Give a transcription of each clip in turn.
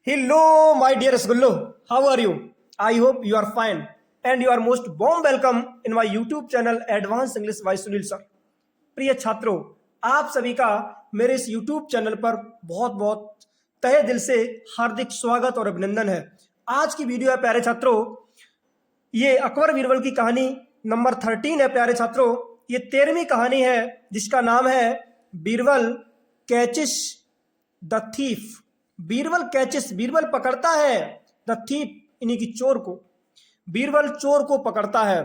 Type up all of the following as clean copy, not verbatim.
Hello, my dear Rasgullo. How are you? I hope you are fine and you are most warm welcome in my YouTube channel Advanced English by Sunil Sir. प्रिय छात्रों, आप सभी का मेरे इस YouTube channel पर बहुत बहुत तहे दिल से हार्दिक स्वागत और अभिनंदन है। आज की वीडियो है प्यारे छात्रों, ये अकबर बीरबल की कहानी नंबर 13 है प्यारे छात्रों। ये 13वीं कहानी है जिसका नाम है बीरबल कैचिस द थीफ। बीरबल कैचिस, बीरबल पकड़ता है, द थीफ यानी कि चोर को। बीरबल चोर को पकड़ता है।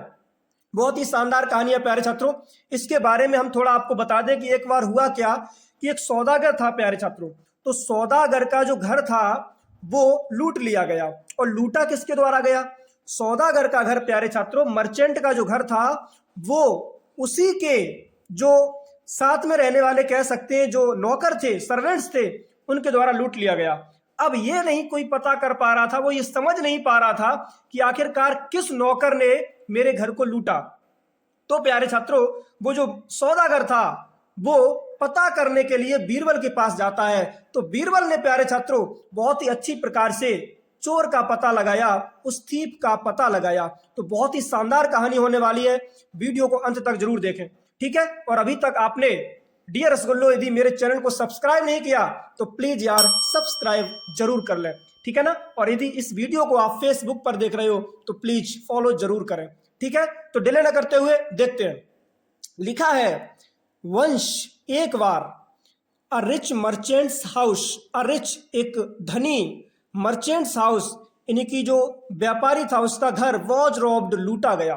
बहुत ही शानदार कहानी है प्यारे छात्रों। इसके बारे में हम थोड़ा आपको बता दें कि एक बार हुआ क्या कि एक सौदागर था प्यारे छात्रों। तो सौदागर का जो घर था वो लूट लिया गया। और लूटा किसके द्वारा गया? सौदागर का घर प्यारे छात्रों, मर्चेंट का जो घर था वो उसी के जो साथ में रहने वाले कह सकते हैं जो नौकर थे, सर्वेंट्स थे, उनके द्वारा लूट लिया गया। अब ये नहीं कोई पता कर पा रहा था, वो ये समझ नहीं पा रहा था कि आखिरकार किस नौकर ने मेरे घर को लूटा। तो प्यारे छात्रों, वो जो सौदागर था वो पता करने के लिए बीरबल के पास जाता है। तो बीरबल ने प्यारे छात्रों बहुत ही अच्छी प्रकार से चोर का पता लगाया, उस थीप का पता लगाया। तो बहुत ही शानदार कहानी होने वाली है, वीडियो को अंत तक जरूर देखें, ठीक है। और अभी तक आपने डियर रसगुल्लो यदि मेरे चैनल को सब्सक्राइब नहीं किया तो प्लीज यार सब्सक्राइब जरूर कर लें, ठीक है ना। और यदि इस वीडियो को आप फेसबुक पर देख रहे हो तो प्लीज फॉलो जरूर करें, ठीक है। तो डिले न करते हुए देखते हैं। लिखा है, वंश एक बार, a rich merchant's house, a rich एक धनी, मर्चेंट्स हाउस यानी कि जो व्यापारी था उसका घर, वॉज रॉब्ड लूटा गया।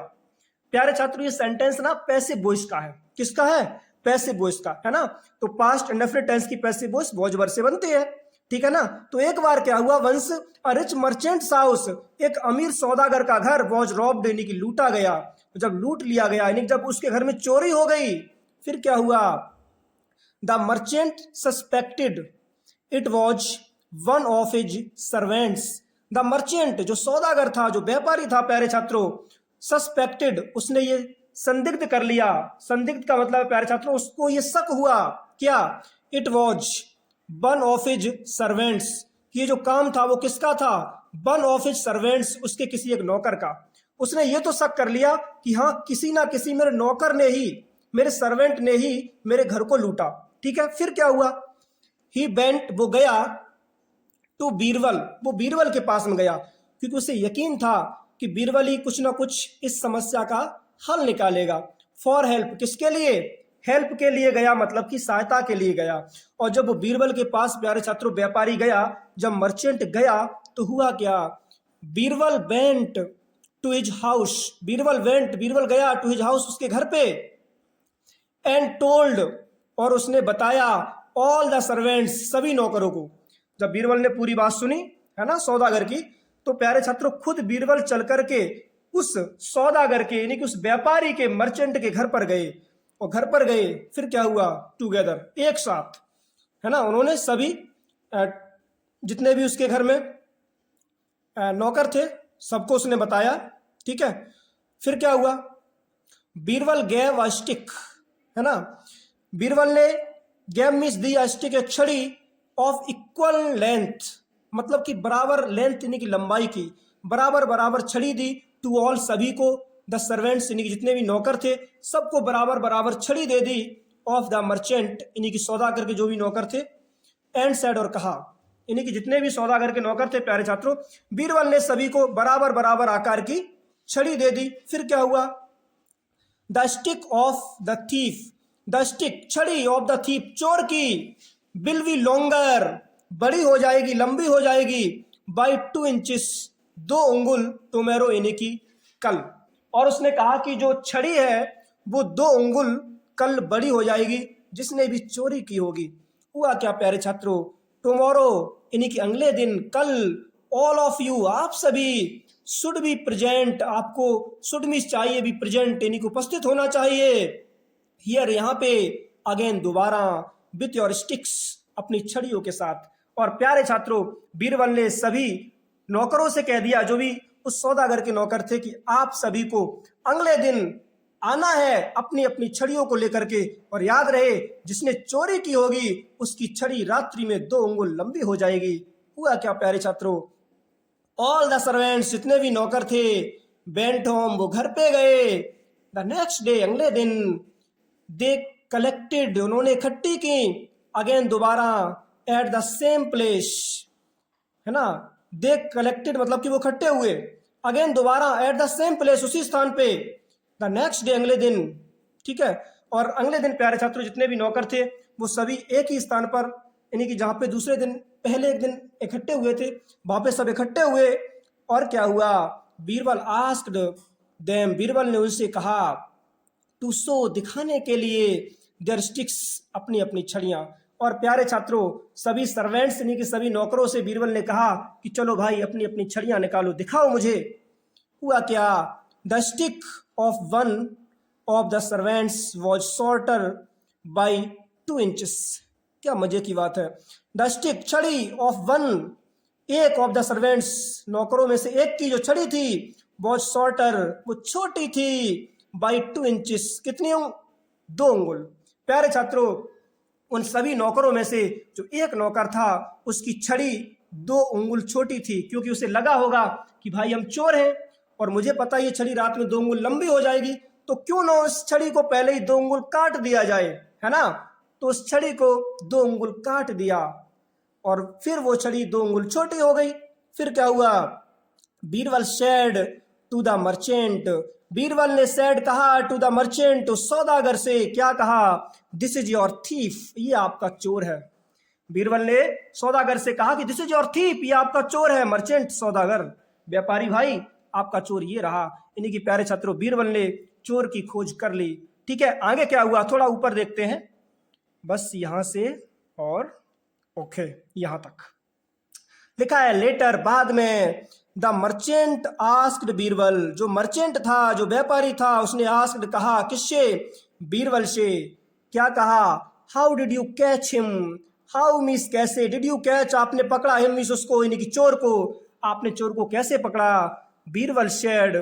प्यारे छात्रों, ये सेंटेंस ना पैसिव वॉइस का है। किसका है? पैसिव वॉइस का, है ना। तो पास्ट इंडेफिनिट टेंस की पैसिव वॉइस वॉज वर्ब से बनती है, ठीक है ना। तो एक बार क्या हुआ, once a rich merchant's house, एक अमीर सौदागर का घर, वॉज रॉब्ड यानी कि लूटा गया। तो जब लूट लिया गया यानी जब उसके घर में चोरी हो गई, फिर क्या हुआ? The merchant suspected it was one of his servants. The merchant जो सौदागर था, जो व्यापारी था प्यारे छात्रों, सस्पेक्टेड उसने ये संदिग्ध कर लिया। संदिग्ध का मतलब है प्यारे छात्रों उसको ये शक हुआ, क्या? It was one of his servants, ये जो काम था वो किसका था? वन ऑफ हिज सर्वेंट्स, उसके किसी एक नौकर का। उसने ये तो शक कर लिया कि हाँ किसी ना किसी मेरे नौकर ने ही, मेरे सर्वेंट ने ही मेरे घर को लूटा, ठीक है। फिर क्या हुआ? ही वेंट, वो गया, टू बीरबल, वो बीरबल के पास में गया क्योंकि उसे यकीन था कि बीरबल ही कुछ ना कुछ इस समस्या का हल निकालेगा। फॉर हेल्प, किसके लिए? हेल्प के लिए गया, मतलब कि सहायता के लिए गया। और जब वो बीरबल के पास प्यारे छात्रों व्यापारी गया, जब मर्चेंट गया तो हुआ क्या? Birbal went to his house, Birbal went, Birbal गया टू हिज हाउस, उसके घर पे, एंड टोल्ड, और उसने बताया, ऑल द सर्वेंट्स, सभी नौकरों को। जब बीरबल ने पूरी बात सुनी, है ना, सौदागर की, तो प्यारे छात्रों खुद बीरबल चल करके उस सौदागर के यानी कि उस व्यापारी के, मर्चेंट के घर पर गए। और घर पर गए, फिर क्या हुआ? टुगेदर, एक साथ, है ना, उन्होंने सभी जितने भी उसके घर में नौकर थे सबको उसने बताया, ठीक है। फिर क्या हुआ? बीरबल गैव अ स्टिक, है ना, बीरबल ने gave means the a stick, एक छड़ी, ऑफ इक्वल लेंथ, मतलब कि बराबर लेंथ यानी कि लंबाई की, बराबर बराबर छड़ी दी, टू ऑल, सभी को, द सर्वेंट्स यानी कि जितने भी नौकर थे सबको बराबर बराबर छड़ी दे दी, ऑफ द मर्चेंट यानी कि सौदागर के जो भी नौकर थे, एंड सेड, और कहा, यानी कि जितने भी सौदागर के नौकर थे प्यारे छात्रों, बीरबल ने सभी को बराबर बराबर आकार की छड़ी दे दी। फिर क्या हुआ? The stick of the thief, the stick, छड़ी, ऑफ द थीफ, चोर की, विल बी लॉन्गर, बड़ी हो जाएगी, लंबी हो जाएगी, बाई 2 इंचेस, 2 उंगुल, टुमेरो यानी कि कल। और उसने कहा कि जो छड़ी है वो 2 उंगुल कल बड़ी हो जाएगी जिसने भी चोरी की होगी। हुआ क्या प्यारे छात्रों? टुमारो यानी कि अगले दिन, कल, ऑल ऑफ यू, आप सभी, शुड बी प्रेजेंट, आपको शुड मीन्स चाहिए, भी प्रेजेंट यानी कि उपस्थित होना चाहिए, हियर, यहाँ पे, अगेन, दोबारा, विथ योर स्टिक्स, अपनी छड़ियों के साथ। और प्यारे छात्रों बीरबल ने सभी नौकरों से कह दिया, जो भी उस सौदागर के नौकर थे, कि आप सभी को अगले दिन आना है अपनी अपनी छड़ियों को लेकर के। और याद रहे जिसने चोरी की होगी उसकी छड़ी रात्रि में 2 उंगल लंबी हो जाएगी। हुआ क्या प्यारे छात्रों, ऑल द सर्वेंट्स, जितने भी नौकर थे, वेंट होम, वो घर पे गए। द नेक्स्ट डे, अगले दिन, दे कलेक्टेड, उन्होंने इकट्ठी की, अगेन, दोबारा, एट द सेम प्लेस, है ना। दे कलेक्टेड मतलब कि वो इकट्ठे हुए, अगेन दोबारा, एट द सेम प्लेस, उसी स्थान पे, द नेक्स्ट डे, अगले दिन, ठीक है। और अगले दिन प्यारे छात्रों जितने भी नौकर थे वो सभी एक ही स्थान पर, यानी कि जहां पे दूसरे दिन पहले एक दिन इकट्ठे हुए थे वहां पे सब इकट्ठे हुए। और क्या हुआ, बीरबल आस्क्ड देम, बीरबल ने उनसे कहा, टू शो, दिखाने के लिए, देयर स्टिक्स, अपनी अपनी छड़ियां। और प्यारे छात्रों सभी सर्वेंट्स यानी कि सभी नौकरों से बीरबल ने कहा कि चलो भाई अपनी अपनी छड़ियां निकालो, दिखाओ मुझे। हुआ क्या, the stick of one of the servants was shorter by 2 inches. क्या मजे की बात है, द स्टिक, छड़ी, ऑफ वन, एक, ऑफ द सर्वेंट्स, नौकरों में से एक की जो छड़ी थी, वॉज शॉर्टर, वो छोटी थी, बाई 2 इंचेस, कितनी, 2 अंगुल। प्यारे छात्रों उन सभी नौकरों में से जो एक नौकर था उसकी छड़ी 2 अंगुल छोटी थी, क्योंकि उसे लगा होगा कि भाई हम चोर हैं और मुझे पता ये छड़ी रात में 2 अंगुल लंबी हो जाएगी, तो क्यों ना उस छड़ी को पहले ही 2 अंगुल काट दिया जाए, है ना। तो उस छड़ी को 2 अंगुल काट दिया और फिर वो छड़ी 2 अंगुल छोटी हो गई। फिर क्या हुआ, Birbal said to the merchant, Birbal ने सेड कहा, टू द मर्चेंट, सौदागर से, क्या कहा, दिस इज योर थीफ, ये आपका चोर है। बीरबल ने सौदागर से कहा कि दिस इज योर थीफ, ये आपका चोर है। मर्चेंट, सौदागर, व्यापारी भाई, आपका चोर ये रहा। यानी कि प्यारे छात्रों बीरबल ने चोर की खोज कर ली। ठीक है, आगे क्या हुआ, थोड़ा ऊपर देखते हैं, बस यहां से और ओके यहां तक लिखा है। लेटर, बाद में, द मर्चेंट आस्क्ड बीरबल, जो मर्चेंट था, जो व्यापारी था, उसने आस्क्ड, कहा, किससे, बीरबल से, क्या कहा, how did you catch him, how means कैसे, डिड यू कैच, आपने पकड़ा, हिम मीन्स उसको, यानी कि चोर को, आपने चोर को कैसे पकड़ा। बीरबल शेड,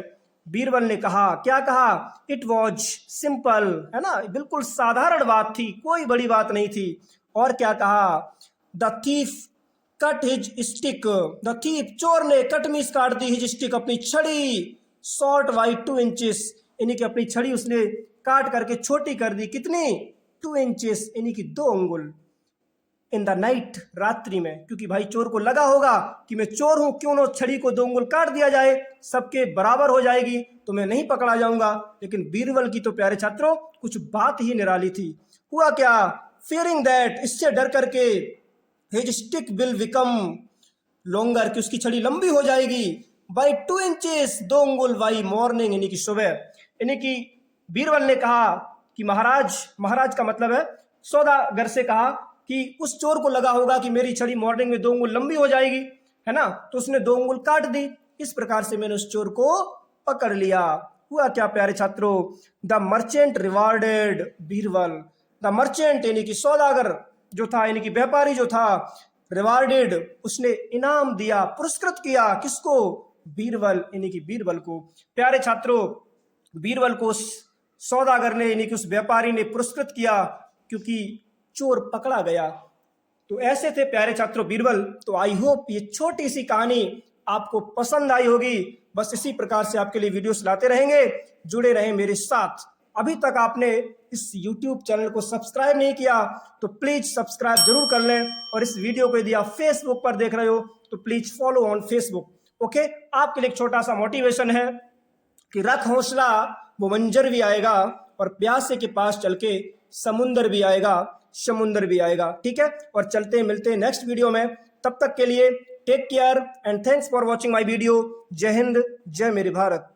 बीरबल ने कहा, क्या कहा, इट वॉज सिंपल, है ना, बिल्कुल साधारण बात थी, कोई बड़ी बात नहीं थी। और क्या कहा, the thief cut his stick, the thief, चोर ने, कट मीन्स काट दी, हिज स्टिक, अपनी छड़ी, शॉर्ट बाई 2 इंचेस, यानी कि अपनी छड़ी उसने काट करके छोटी कर दी, कितनी, 2 इंचेस, यानी कि 2 अंगुल। इन द नाइट, रात्रि में, क्योंकि भाई चोर को लगा होगा कि मैं चोर हूं, क्यों ना छड़ी को 2 अंगुल काट दिया जाए, सबके बराबर हो जाएगी तो मैं नहीं पकड़ा जाऊंगा। लेकिन बीरबल की तो प्यारे छात्रों कुछ बात ही निराली थी। हुआ क्या, फियरिंग दैट, इससे डर करके, his stick will become longer, कि उसकी छड़ी लंबी हो जाएगी, बाई 2 इंचेस, 2 अंगुल, बाई मॉर्निंग, यानी कि सुबह। यानी कि बीरबल ने कहा कि महाराज, महाराज का मतलब है सौदागर से कहा कि उस चोर को लगा होगा कि मेरी छड़ी मॉर्निंग में 2 अंगुल लंबी हो जाएगी, है ना, तो उसने 2 अंगुल काट दी। इस प्रकार से मैंने उस चोर को पकड़ लिया। हुआ क्या प्यारे छात्रों, the merchant rewarded Birbal, the merchant यानी कि सौदागर जो था, यानी कि व्यापारी जो था, रिवार्डेड, उसने इनाम दिया, पुरस्कृत किया, किसको, बीरबल, यानी कि बीरबल को। प्यारे छात्रों बीरबल को सौदागर ने, यानी कि उस व्यापारी ने पुरस्कृत किया, क्योंकि चोर पकड़ा गया। तो ऐसे थे प्यारे छात्रों बीरबल। तो आई होप ये छोटी सी कहानी आपको पसंद आई होगी। बस इसी प्रकार से आपके लिए वीडियोस लाते रहेंगे, जुड़े रहें मेरे साथ। अभी तक आपने इस YouTube चैनल को सब्सक्राइब नहीं किया तो प्लीज सब्सक्राइब जरूर कर लें, और इस वीडियो को यदि आप फेसबुक पर देख रहे हो तो please follow on Facebook. Okay, आपके लिए एक छोटा सा मोटिवेशन है कि रख हौसला, वो मंजर भी आएगा, और प्यासे के पास चल के समुंदर भी आएगा, समुंदर भी आएगा। ठीक है, और चलते मिलते हैं नेक्स्ट वीडियो में। तब तक के लिए take care and thanks for watching my video. जय हिंद, जय मेरे भारत।